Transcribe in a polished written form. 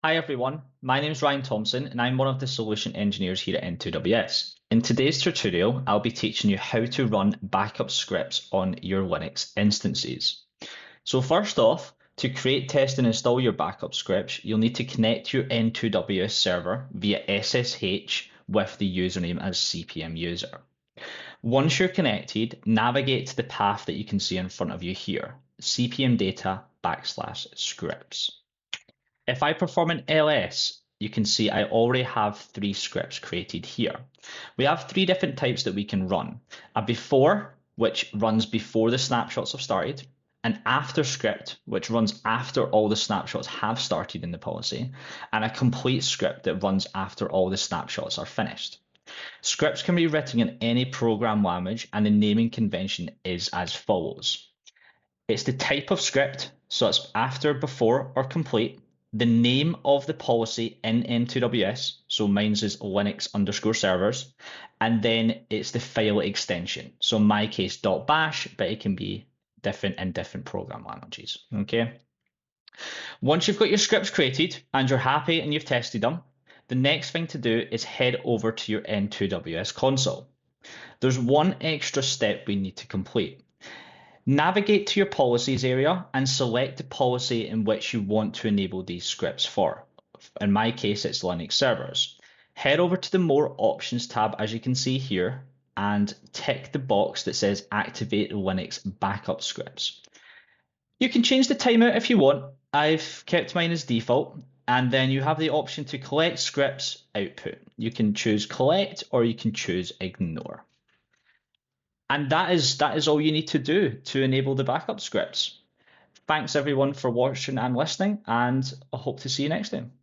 Hi everyone, my name is Ryan Thompson and I'm one of the solution engineers here at N2WS. In today's tutorial, I'll be teaching you how to run backup scripts on your Linux instances. So first off, to create, test and install your backup scripts, you'll need to connect your N2WS server via SSH with the username as CPM user. Once you're connected, navigate to the path that you can see in front of you here, CPM data / scripts. If I perform an ls, you can see I already have 3 scripts created here. We have 3 different types that we can run. A before, which runs before the snapshots have started, an after script, which runs after all the snapshots have started in the policy, and a complete script that runs after all the snapshots are finished. Scripts can be written in any program language, and the naming convention is as follows. It's the type of script, so it's after, before, or complete, the name of the policy in N2WS, so mine's is Linux_servers, and then it's the file extension. So in my case, .bash, but it can be different in different program languages, okay? Once you've got your scripts created and you're happy and you've tested them, the next thing to do is head over to your N2WS console. There's one extra step we need to complete. Navigate to your policies area and select the policy in which you want to enable these scripts for. In my case, it's Linux servers. Head over to the More Options tab, as you can see here, and tick the box that says Activate Linux Backup Scripts. You can change the timeout if you want. I've kept mine as default. And then you have the option to collect scripts output. You can choose collect or you can choose ignore. And that is all you need to do to enable the backup scripts. Thanks everyone for watching and listening, and I hope to see you next time.